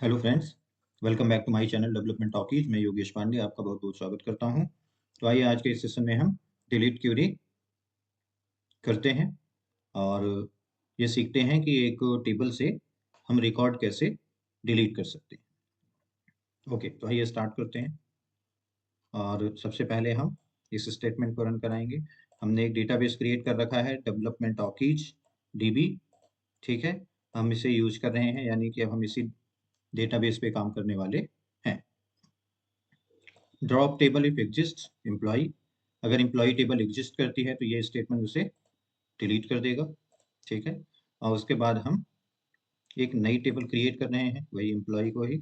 Hello friends, welcome back to my channel development talkies. मैं योगेश पांडे आपका बहुत बहुत स्वागत करता हूं। तो आइए आज के इस सेशन में हम डिलीट क्वेरी करते हैं और ये सीखते हैं कि एक टेबल से हम रिकॉर्ड कैसे डिलीट कर सकते हैं। ओके, तो आइए स्टार्ट करते हैं। और सबसे पहले हम इस स्टेटमेंट को रन कराएंगे। हमने एक डेटाबेस क्रिएट कर रखा है, डेवलपमेंट टॉकीज डीबी। ठीक है, हम इसे यूज कर रहे हैं, यानी कि अब हम इसी डेटाबेस पे काम करने वाले हैं। Drop table if exist employ, अगर एम्प्लॉय टेबल एग्जिस्ट करती है तो ये स्टेटमेंट उसे डिलीट कर देगा। ठीक है, और उसके बाद हम एक नई टेबल क्रिएट कर रहे हैं, वही एम्प्लॉय को ही,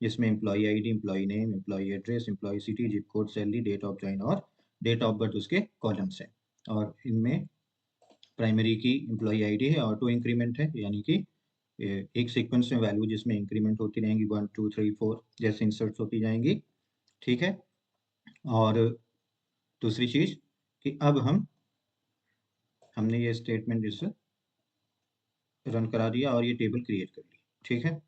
जिसमें employ ID, employ name, employ address, employ city, zip code, salary, date of join और डेट ऑफ बर्थ उसके कॉलम्स हैं। और इनमें प्राइमरी की एम्प्लॉय आईडी है, ऑटो इंक्रीमेंट है, यानी कि एक सीक्वेंस में वैल्यू जिसमें इंक्रीमेंट होती रहेंगी, 1 2 3 4 जैसे इंसर्ट्स होती जाएंगी। ठीक है, और दूसरी चीज कि अब हमने ये स्टेटमेंट इस रन करा दिया और ये टेबल क्रिएट कर ली। ठीक है,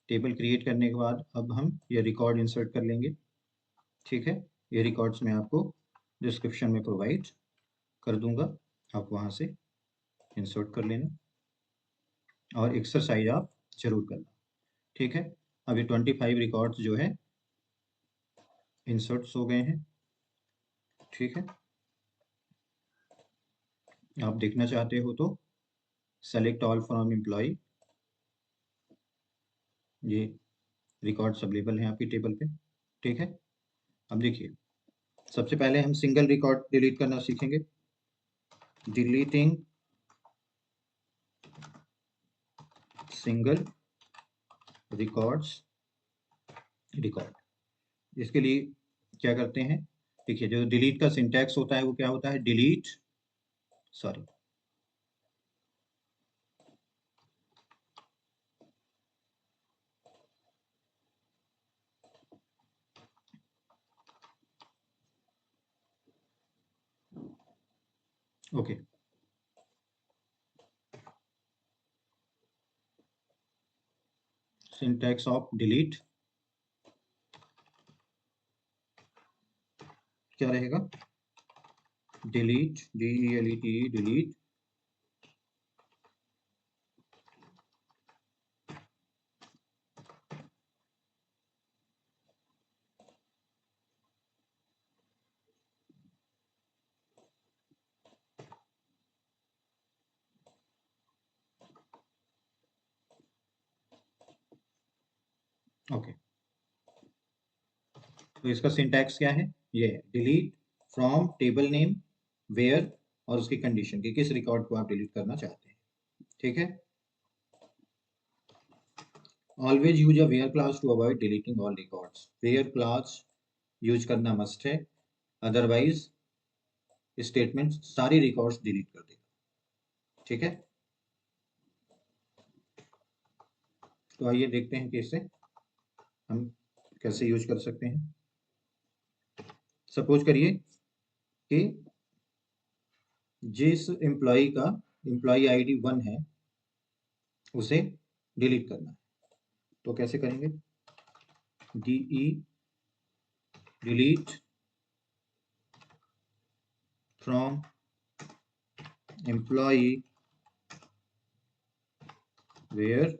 टेबल क्रिएट करने के बाद अब हम ये रिकॉर्ड इंसर्ट कर लेंगे। ठीक है, ये रिकॉर्ड्स मैं आपको डिस्क्रिप्शन में प्रोवाइड कर दूंगा, आप वहाँ से इंसर्ट कर लेना और एक्सरसाइज आप जरूर करना। ठीक है, अभी 25 रिकॉर्ड्स जो है इंसर्ट्स हो गए हैं। ठीक है, आप देखना चाहते हो तो सेलेक्ट ऑल फ्रॉम एम्प्लॉय, ये रिकॉर्ड्स अवेलेबल हैं आपकी टेबल पे। ठीक है, अब देखिए, सबसे पहले हम सिंगल रिकॉर्ड डिलीट करना सीखेंगे। डिलीटिंग सिंगल रिकॉर्ड, इसके लिए क्या करते हैं? देखिए, जो डिलीट का सिंटैक्स होता है वो क्या होता है? Delete, sorry, okay, syntax of delete क्या रहेगा? Delete, DELET, delete okay. तो इसका सिंटैक्स क्या है? ये है delete from table name, where और उसकी कंडीशन कि किस रिकॉर्ड को आप डिलीट करना चाहते हैं। ठीक है, always use a where class to avoid deleting all records, where class use करना मस्ट है, अदरवाइज स्टेटमेंट सारी रिकॉर्ड्स डिलीट कर देगा। ठीक है, तो आइए देखते हैं कि इसे हम कैसे यूज कर सकते हैं। सपोज करिए कि जिस एम्प्लॉय का एम्प्लॉय आईडी 1 है उसे डिलीट करना है, तो कैसे करेंगे? DE delete from employ where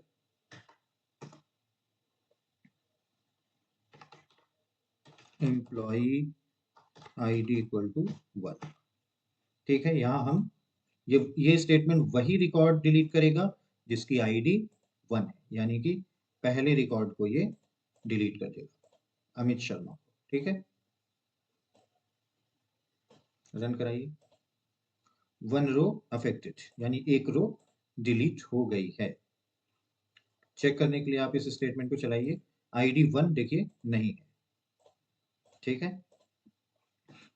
employ ID equal to 1। ठीक है, यहाँ हम ये स्टेटमेंट वही रिकॉर्ड डिलीट करेगा जिसकी आईडी 1 है, यानी कि पहले रिकॉर्ड को ये डिलीट कर देगा, अमित शर्मा। ठीक है, रन कराइए। 1 रो अफेक्टेड, यानी एक रो डिलीट हो गई है। चेक करने के लिए आप इस स्टेटमेंट को चलाइए। आईडी 1 देखिए नहीं है। ठीक है,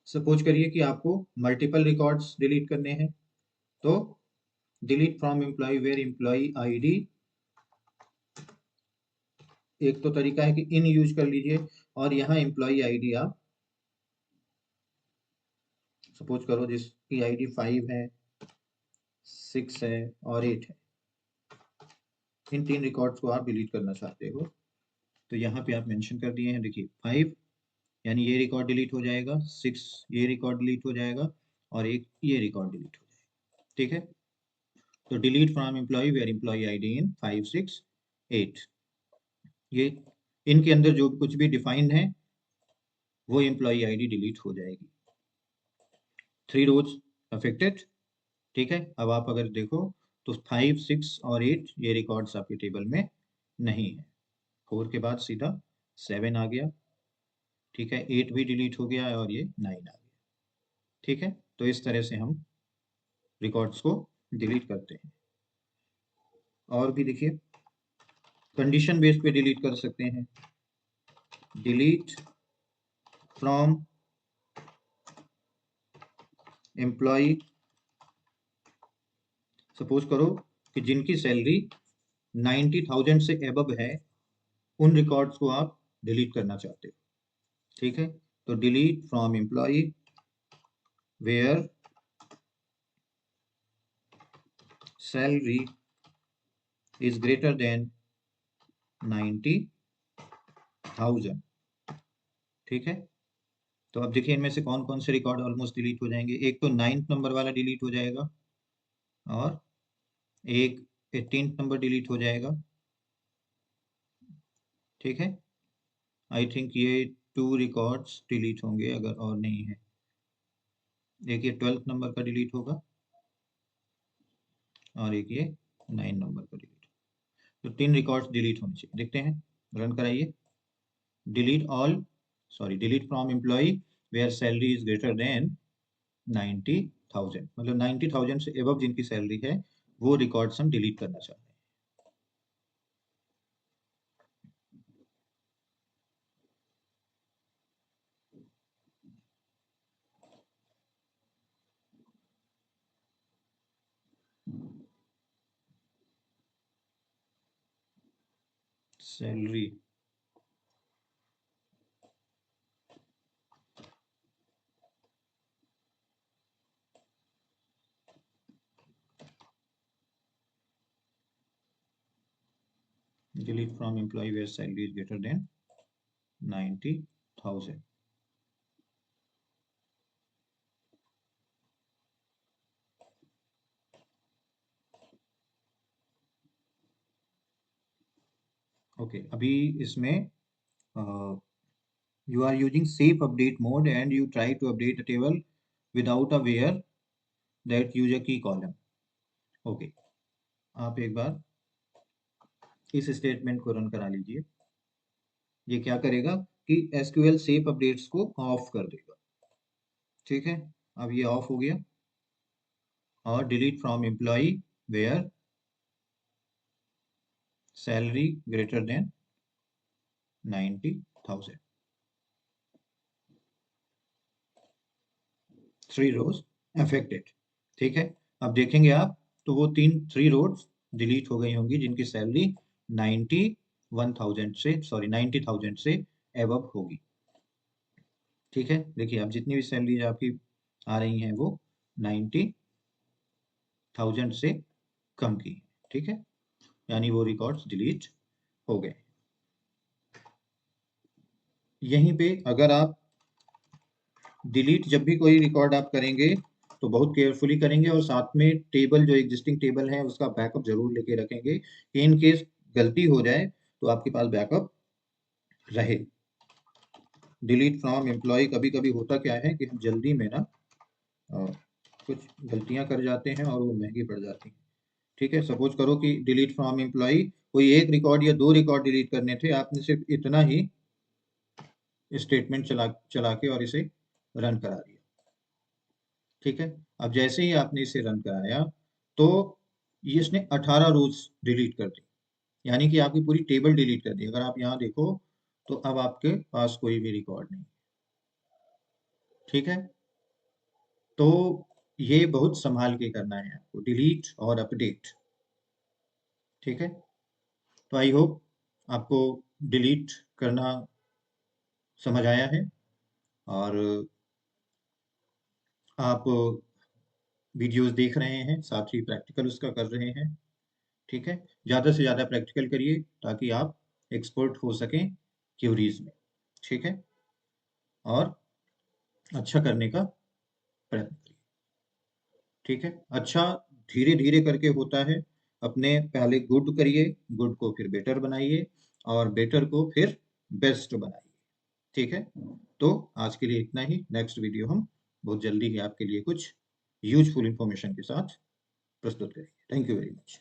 सपोज करिए कि आपको मल्टीपल रिकॉर्ड्स डिलीट करने हैं, तो delete from employ where employ ID, एक तो तरीका है कि इन यूज कर लीजिए और यहाँ एम्प्लॉय आईडी आप सपोज करो जिसकी आईडी 5 है, 6 है और 8 है, इन 3 रिकॉर्ड्स को आप डिलीट करना चाहते हो, तो यहाँ पे आप मेंशन कर दिए हैं, देखिए 5 यानी ये रिकॉर्ड डिलीट हो जाएगा, 6 ये रिकॉर्ड डिलीट हो जाएगा और एक ये रिकॉर्ड डिलीट हो जाएगा। ठीक है, तो delete from employ where employ ID in 5 6 8, ये इनके अंदर जो कुछ भी डिफाइंड है वो एम्प्लॉय आईडी डिलीट हो जाएगी। 3 रोज अफेक्टेड। ठीक है, अब आप अगर देखो तो 5 6 और 8 ये रिकॉर्ड्स आपके टेबल में नहीं है। 4 के बाद सीधा 7 आ गया। ठीक है, 8 भी डिलीट हो गया और ये 9 आ गया। ठीक है, तो इस तरह से हम रिकॉर्ड्स को डिलीट करते हैं। और भी देखिए, कंडीशन बेस पे डिलीट कर सकते हैं। डिलीट फ्रॉम एम्प्लॉय, सपोज करो कि जिनकी सैलरी 90,000 से एबव है उन रिकॉर्ड्स को आप डिलीट करना चाहते हो। ठीक है, तो delete from employ where salary is greater than 90,000। ठीक है, तो अब देखिए इनमें से कौन कौन से रिकॉर्ड ऑलमोस्ट डिलीट हो जाएंगे। एक तो 9th नंबर वाला डिलीट हो जाएगा और एक 18th नंबर डिलीट हो जाएगा। ठीक है, आई थिंक ये 2 रिकॉर्ड्स डिलीट होंगे अगर और नहीं है। एक ये 12th नंबर का डिलीट होगा और एक ये 9 नंबर का डिलीट। तो 3 रिकॉर्ड्स डिलीट होने चाहिए। देखते हैं, रन कराइए। Delete all, sorry, delete from employ where salary is greater than 90,000, मतलब 90,000 से एबव जिनकी सैलरी है वो रिकॉर्ड्स हम डिलीट करना चाह रहे हैं। Salary, delete from employ where salary is greater than 90,000। Okay, अभी इसमें you are using safe update mode and you try to update a table without a where that user key column। Okay, आप एक बार इस statement को run करा लीजिए। ये क्या करेगा कि एसक्यूएल सेफ अपडेट्स को ऑफ कर देगा। ठीक है, अब ये ऑफ हो गया और delete from employ where salary greater than 90,000, 3 rows affected. ठीक है, अब देखेंगे आप तो वो 3 रोज डिलीट हो गई होंगी जिनकी सैलरी 91,000 से, सॉरी 90,000 से एबव होगी। ठीक है, देखिए अब जितनी भी सैलरीज आपकी आ रही हैं वो 90,000 से कम की। ठीक है, यानी वो रिकॉर्ड्स डिलीट हो गए। यहीं पे अगर आप डिलीट जब भी कोई रिकॉर्ड आप करेंगे तो बहुत केयरफुली करेंगे और साथ में टेबल, जो एग्जिस्टिंग टेबल है उसका बैकअप जरूर लेके रखेंगे कि इन केस गलती हो जाए तो आपके पास बैकअप रहे। डिलीट फ्रॉम एम्प्लॉय, कभी कभी होता क्या है कि हम जल्दी में ना अ, कुछ गलतियां कर जाते हैं और वो महंगी पड़ जाती हैं। ठीक है, सपोज करो कि डिलीट फ्रॉम एम्प्लॉय, कोई एक रिकॉर्ड या 2 रिकॉर्ड डिलीट करने थे, आपने सिर्फ इतना ही स्टेटमेंट चला चला के और इसे रन करा दिया। ठीक है, अब जैसे ही आपने इसे रन कराया तो ये इसने 18 रोज डिलीट कर दी, यानी कि आपकी पूरी टेबल डिलीट कर दी। अगर आप यहाँ देखो तो अब आपके पास कोई भी रिकॉर्ड नहीं। ठीक है, तो ये बहुत संभाल के करना है आपको, डिलीट और अपडेट। ठीक है, तो आई होप आपको डिलीट करना समझ आया है और आप वीडियोस देख रहे हैं, साथ ही प्रैक्टिकल उसका कर रहे हैं। ठीक है, ज़्यादा से ज़्यादा प्रैक्टिकल करिए ताकि आप एक्सपर्ट हो सकें क्यूरीज में, ठीक है, और अच्छा करने का प्रयत्न करिए, ठीक है। अच्छा धीरे धीरे करके होता है, अपने पहले गुड करिए, गुड को फिर बेटर बनाइए, और बेटर को फिर बेस्ट बनाइए, ठीक है। तो आज के लिए इतना ही। नेक्स्ट वीडियो हम बहुत जल्दी ही आपके लिए कुछ यूजफुल इंफॉर्मेशन के साथ प्रस्तुत करेंगे। Thank you very much.